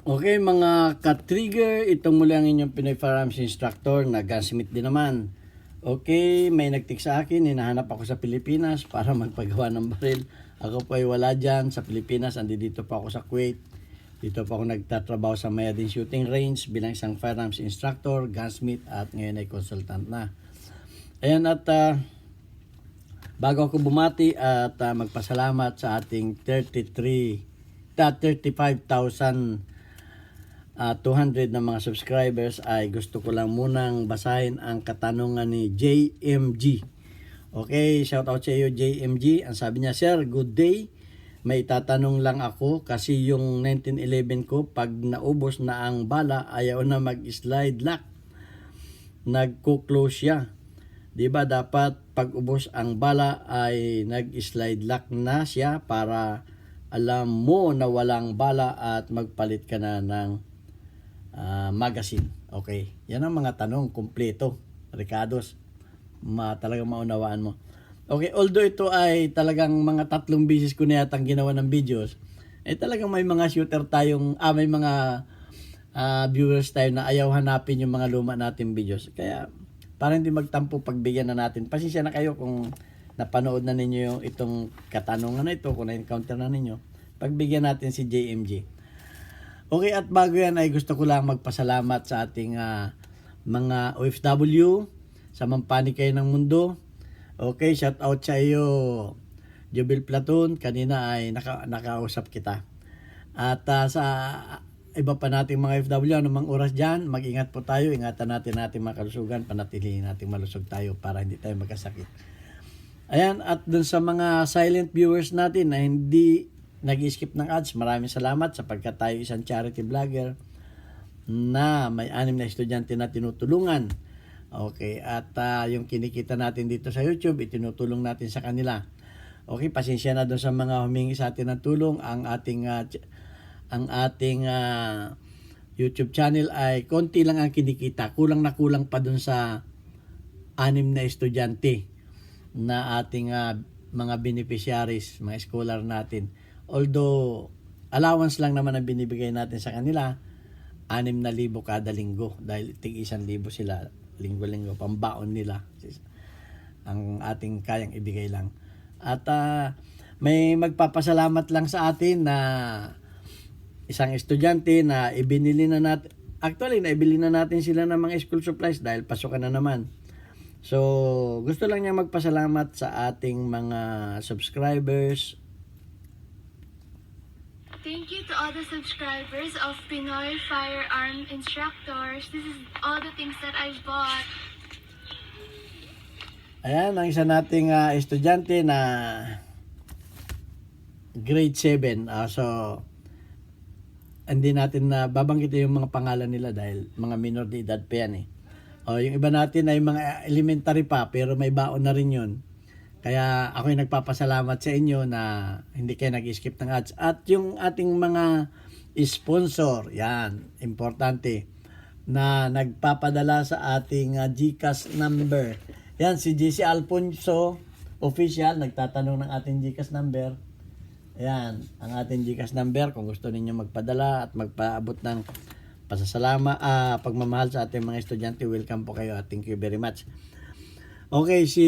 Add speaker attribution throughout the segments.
Speaker 1: Okay mga ka-trigger, itong muli ang inyong Pinoy Firearms Instructor na gunsmith din naman. Okay, may nagtik sa akin, hinahanap ako sa Pilipinas para magpagawa ng baril. Ako po ay wala dyan sa Pilipinas, dito pa ako sa Kuwait. Dito pa ako nagtatrabaho sa Mayadin Shooting Range bilang isang firearms instructor, gunsmith at ngayon ay consultant na. Ayan at bago ako bumati at magpasalamat sa ating 35,000 200 na mga subscribers ay gusto ko lang munang basahin ang katanungan ni JMG. Okay, shout out sa iyo JMG. Ang sabi niya, Sir, good day. May itatanong lang ako kasi yung 1911 ko pag naubos na ang bala ayaw na mag-slide lock. Nagko-close siya. 'Di ba dapat pag ubos ang bala ay nag-slide lock na siya para alam mo na walang bala at magpalit ka na ng magazine. Okay. Yan ang mga tanong kumpleto. Ricardos. Talagang maunawaan mo. Okay. Although ito ay talagang mga 3 beses ko na yatang ginawa ng videos, talagang may mga shooter tayong, may mga viewers tayo na ayaw hanapin yung mga luma natin videos. Kaya, para hindi magtampo pagbigyan na natin. Pasensya na kayo kung napanood na ninyo yung itong katanungan na ito, kung na-encounter na ninyo. Pagbigyan natin si JMG. Okay, at bago yan ay gusto ko lang magpasalamat sa ating mga OFW sa mampanig kayo ng mundo. Okay, shout out sa iyo Jubil Platoon, kanina ay nakausap kita. At sa iba pa nating mga OFW, anumang oras dyan, mag-ingat po tayo, ingatan natin mga kalusugan, panatilihin natin malusog tayo para hindi tayo magkasakit. Ayan, at dun sa mga silent viewers natin na hindi nag-skip ng ads, maraming salamat sapagkat tayo isang charity vlogger na may 6 na estudyante na tinutulungan. Okay, at yung kinikita natin dito sa YouTube, itinutulong natin sa kanila. Okay, pasensya na doon sa mga humingi sa atin ng tulong. Ang ating YouTube channel ay konti lang ang kinikita. Kulang na kulang pa doon sa 6 na estudyante na ating mga beneficiaries, mga scholar natin. Although, allowance lang naman ang binibigay natin sa kanila, 6,000 kada linggo. Dahil tig-1,000 sila linggo-linggo, pambaon nila. Ang ating kayang ibigay lang. At may magpapasalamat lang sa atin na isang estudyante na ibinili na natin. Actually, naibili na natin sila ng mga school supplies dahil pasukan na naman. So, gusto lang niya magpasalamat sa ating mga subscribers.
Speaker 2: Thank you to all the subscribers of Pinoy Firearm Instructors. This is all the things that I bought.
Speaker 1: Ayan, ang isa nating estudyante na grade 7. So, hindi natin na babanggitin yung mga pangalan nila dahil mga minor de edad pa yan . Yung iba natin ay mga elementary pa pero may baon na rin yun. Kaya ako'y nagpapasalamat sa inyo na hindi kayo nag-skip ng ads. At yung ating mga sponsor, yan, importante, na nagpapadala sa ating GCash number. Yan, si JC Alfonso, official, nagtatanong ng ating GCash number. Yan, ang ating GCash number. Kung gusto ninyo magpadala at magpaabot ng pagmamahal sa ating mga estudyante, welcome po kayo. Thank you very much. Okay, si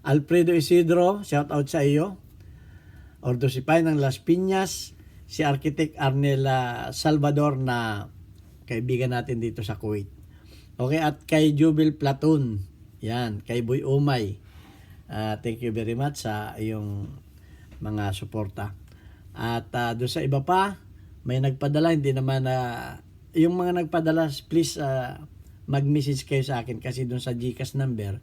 Speaker 1: Alfredo Isidro, shout out sa iyo. Ordo Sipay ng Las Piñas, si Architect Arnela Salvador na kaibigan natin dito sa Kuwait. Okay, at kay Jubil Platoon, yan, kay Boy Umay. Thank you very much sa iyong mga suporta. At doon sa iba pa, may nagpadala, hindi naman yung mga nagpadala, please mag-message kayo sa akin kasi doon sa GCash number,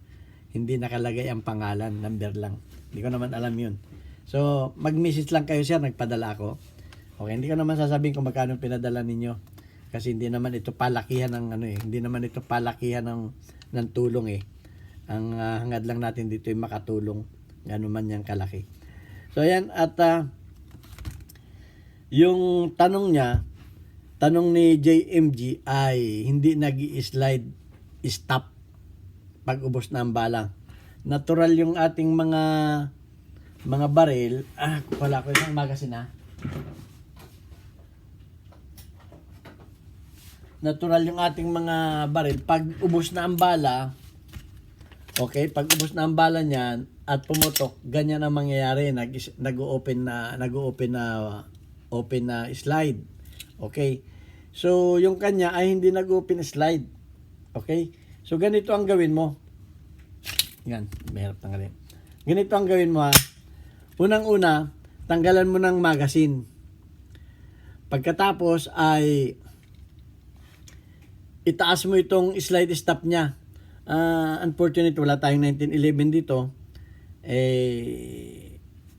Speaker 1: hindi nakalagay ang pangalan, number lang. Hindi ko naman alam yun. So, mag-message lang kayo, sir, nagpadala ako. Okay, hindi ko naman sasabihin kung magkano pinadala ninyo. Kasi hindi naman ito palakihan ng hindi naman ito palakihan ng tulong . Ang hangad lang natin dito ay makatulong. Gano'n man yung kalaki. So, ayan, at yung tanong ni JMG ay hindi nag-i-slide stop pag ubos na ang bala. Natural yung ating mga baril. Wala ko isang magazine . natural yung ating mga baril. Pag ubos na ang bala, okay, pag ubos na ang bala niyan at pumutok, ganyan ang mangyayari. Nag-open na slide. Okay. So, yung kanya ay hindi nag-open slide. Okay? So, ganito ang gawin mo. Yan, mahirap tanggalin. Ganito ang gawin mo ha. Unang-una, tanggalan mo ng magazine. Pagkatapos ay itaas mo itong slide stop niya. Unfortunately, wala tayong 1911 dito.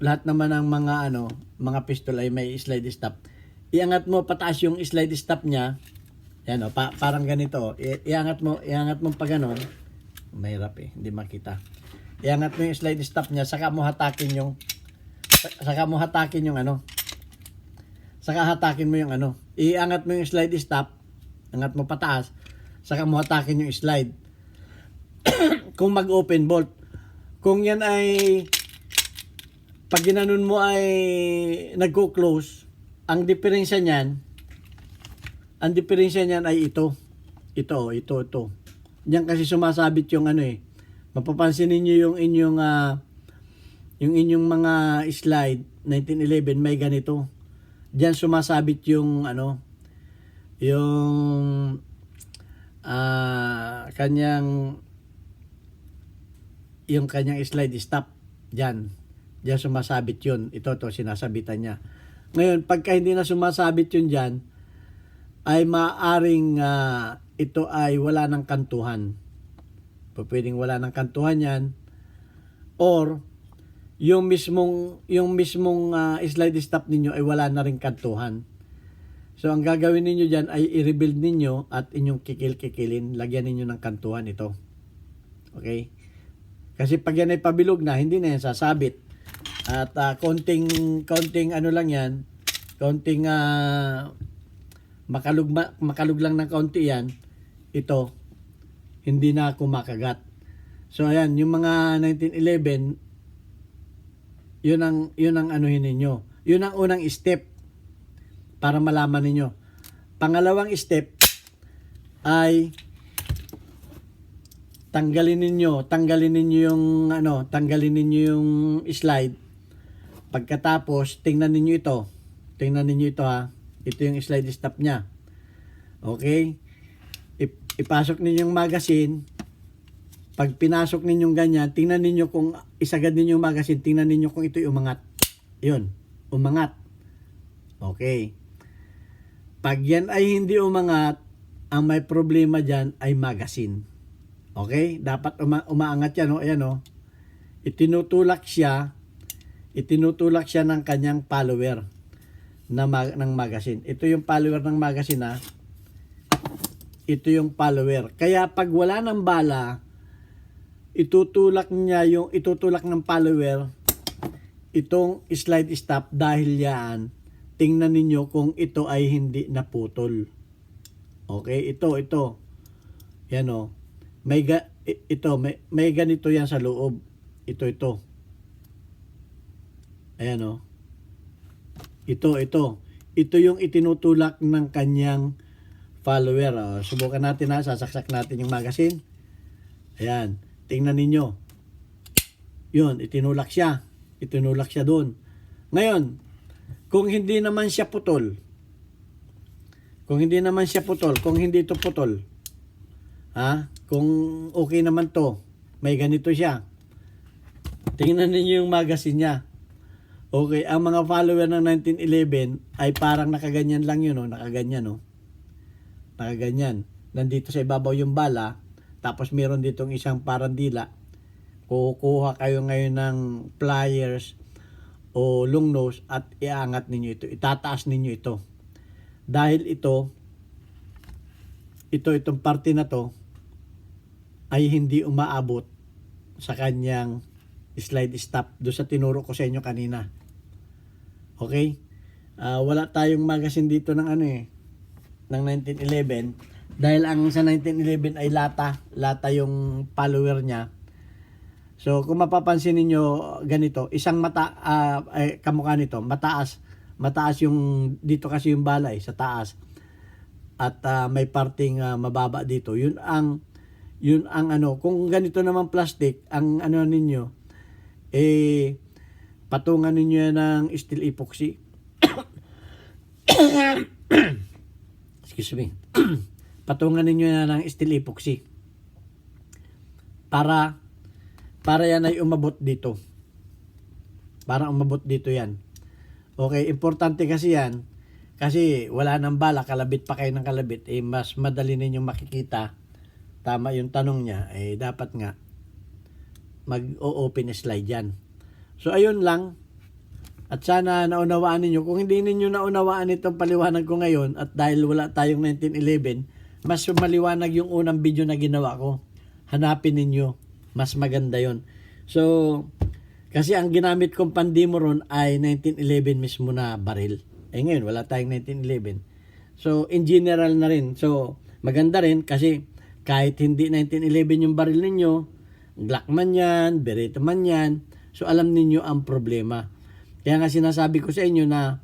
Speaker 1: Lahat naman ng mga pistol ay may slide stop. Iangat mo pataas yung slide stop niya. Yan parang ganito. Iangat mo pa ganon. Mahirap hindi makita. Iangat mo yung slide stop niya, saka mo hatakin yung iangat mo yung slide stop, angat mo pataas, saka mo hatakin yung slide. Kung mag-open bolt, kung yan ay pag ginanon mo ay nagko-close, ang diferensya niyan ay ito. Diyan kasi sumasabit yung mapapansin niyo yung inyong mga slide 1911 may ganito. Diyan sumasabit yung kanyang slide stop. Diyan sumasabit yun. Ito sinasabitan niya. Ngayon, pagka hindi na sumasabit yun diyan, ay maaring ito ay wala ng kantuhan. Pwedeng wala ng kantuhan yan, or yung mismong slide stop ninyo ay wala na ring kantuhan. So ang gagawin ninyo diyan ay i-rebuild ninyo at inyong kikil-kikilin, lagyan ninyo ng kantuhan ito. Okay? Kasi pag yan ay pabilog na, hindi na yan sasabit. At konting lang yan, konting makalug lang ng kaunti yan, ito hindi na kumakagat. So ayan, yung mga 1911, yun ang anuhin ninyo. Yun ang unang step para malaman ninyo. Pangalawang step ay tanggalin ninyo yung slide. Pagkatapos tingnan ninyo ito ha. Ito yung slide stop niya. Okay? Ipasok ninyo yung magazine. Pag pinasok ninyong ganyan, tingnan ninyo kung isagad ninyo yung magazine, tingnan ninyo kung ito'y umangat. Yun, umangat. Okay. Pag yan ay hindi umangat, ang may problema dyan ay magazine. Okay? Dapat umaangat yan. Ayan. Itinutulak siya ng kanyang follower ng magazine. Ito yung follower ng magazine ha. Ito yung follower. Kaya pag wala ng bala, itutulak ng follower itong slide stop dahil yan, tingnan ninyo kung ito ay hindi naputol. Okay, ito. Yan may ganito yan sa loob. Ito. Ayan Ito yung itinutulak ng kanyang follower. Subukan natin sasaksak natin yung magazine. Ayan, tingnan ninyo. Yun, itinulak siya doon. Ngayon, kung hindi naman siya putol, kung hindi ito putol, kung okay naman to, may ganito siya. Tingnan ninyo yung magazine niya. Okay, ang mga follower ng 1911 ay parang nakaganyan lang yun, nakaganyan. Nandito sa ibabaw yung bala, tapos meron ditong isang parandila. Kukuha kayo ngayon ng pliers o long nose at iangat ninyo ito, itataas ninyo ito. Dahil itong parte na to ay hindi umaabot sa kanyang slide stop do sa tinuro ko sa inyo kanina. Okay? Wala tayong magazine dito ng ng 1911 dahil ang sa 1911 ay lata yung follower niya. So kung mapapansin niyo ganito, isang mata kamukha nito, mataas yung dito kasi yung bala sa taas. at may parting mababa dito. Yun ang ano, kung ganito naman plastic, ang ano ninyo, patungan ninyo yan ng steel epoxy. Excuse me. Patungan ninyo yan ng steel epoxy. Para yan ay umabot dito. Para umabot dito yan. Okay, importante kasi yan. Kasi wala nang bala, kalabit pa kayo ng kalabit, mas madali ninyong makikita. Tama yung tanong niya, dapat nga mag-open slide yan. So ayun lang. At sana naunawaan ninyo. Kung hindi ninyo naunawaan itong paliwanag ko ngayon, at dahil wala tayong 1911, mas maliwanag yung unang video na ginawa ko. Hanapin ninyo. Mas maganda yon. So, kasi ang ginamit kong pandemo ron ay 1911 mismo na baril. Ngayon, wala tayong 1911. So, in general na rin. So, maganda rin kasi kahit hindi 1911 yung baril ninyo, Glock man yan, Beretta man yan, so alam ninyo ang problema. Kaya nga sinasabi ko sa inyo na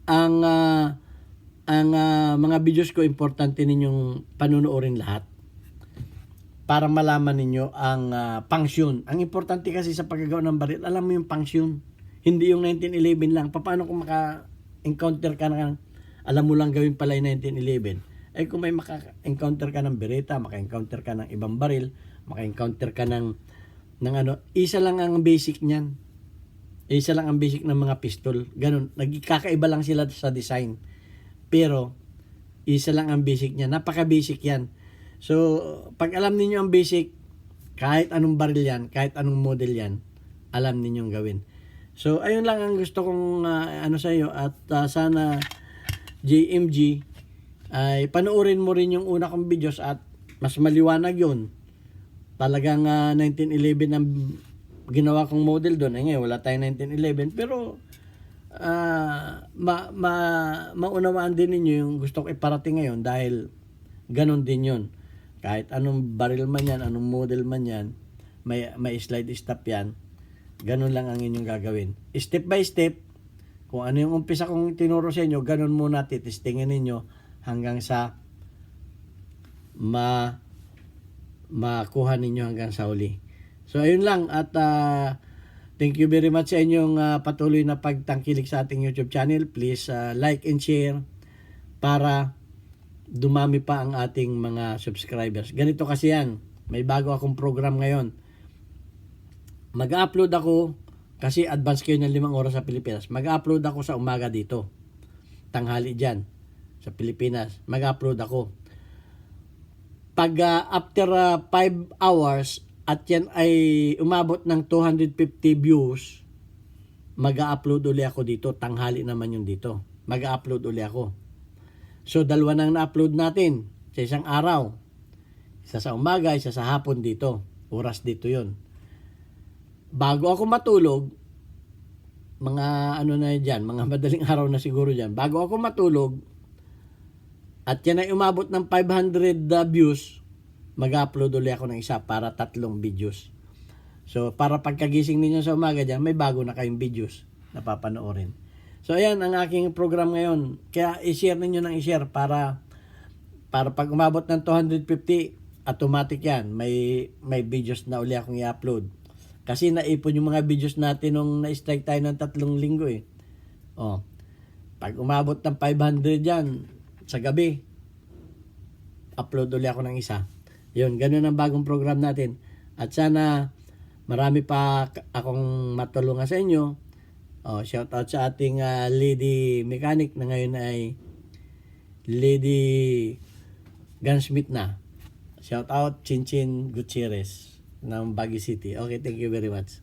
Speaker 1: ang mga videos ko, importante ninyong panunuorin lahat para malaman ninyo ang function. Ang importante kasi sa paggagawa ng baril, alam mo yung function. Hindi yung 1911 lang. Paano kung maka-encounter ka ng, alam mo lang gawin pala yung 1911. Kung may maka-encounter ka ng Beretta, maka-encounter ka ng ibang baril, maka-encounter ka ng ano, isa lang ang basic niyan. Isa lang ang basic ng mga pistol. Ganun. Nagkakaiba lang sila sa design. Pero, isa lang ang basic niya. Napaka-basic yan. So, pag alam niyo ang basic, kahit anong baril yan, kahit anong model yan, alam ninyong gawin. So, ayun lang ang gusto kong ano sa iyo. At sana, JMG, ay panoorin mo rin yung una kong videos at mas maliwanag yun. Talagang 1911 ang ginawa kong model doon. Ngayon, wala tayong 1911. Pero, maunawaan din ninyo yung gusto ko iparating ngayon dahil ganon din yun. Kahit anong baril man yan, anong model man yan, may slide stop yan, ganon lang ang inyong gagawin. Step by step, kung ano yung umpisa kong tinuro sa inyo, ganon muna titistingin ninyo hanggang sa makuha ninyo hanggang sa huli. So ayun lang at thank you very much sa inyong patuloy na pagtangkilik sa ating YouTube channel. Please like and share para dumami pa ang ating mga subscribers. Ganito kasi yan. May bago akong program ngayon. Mag-upload ako kasi advance kayo ng 5 oras sa Pilipinas. Mag-upload ako sa umaga dito. Tanghali dyan sa Pilipinas. Mag-upload ako. Pag after 5 hours at yan ay umabot ng 250 views, mag-upload uli ako dito. Tanghali naman yung dito. Mag-upload uli ako. So, 2 nang na-upload natin sa isang araw. Isa sa umaga, isa sa hapon dito. Oras dito yon. Bago ako matulog, mga ano na dyan, mga madaling araw na siguro dyan. Bago ako matulog, at yan ay umabot ng 500 views, mag-upload ulit ako ng isa para 3 videos. So, para pagkagising ninyo sa umaga dyan, may bago na kayong videos na papanoorin. So, ayan ang aking program ngayon. Kaya, i-share ninyo ng i-share para pag umabot ng 250, automatic yan. May videos na uli akong i-upload. Kasi naipon yung mga videos natin nung na-strike tayo ng 3 linggo eh. Pag umabot ng 500 yan, sa gabi, upload uli ako ng isa. Yun, ganun ang bagong program natin. At sana, marami pa akong matulungan sa inyo. Shout out sa ating lady mechanic na ngayon ay Lady Gunsmith na. Shout out Chinchin Gutierrez ng Baguio City. Okay, thank you very much.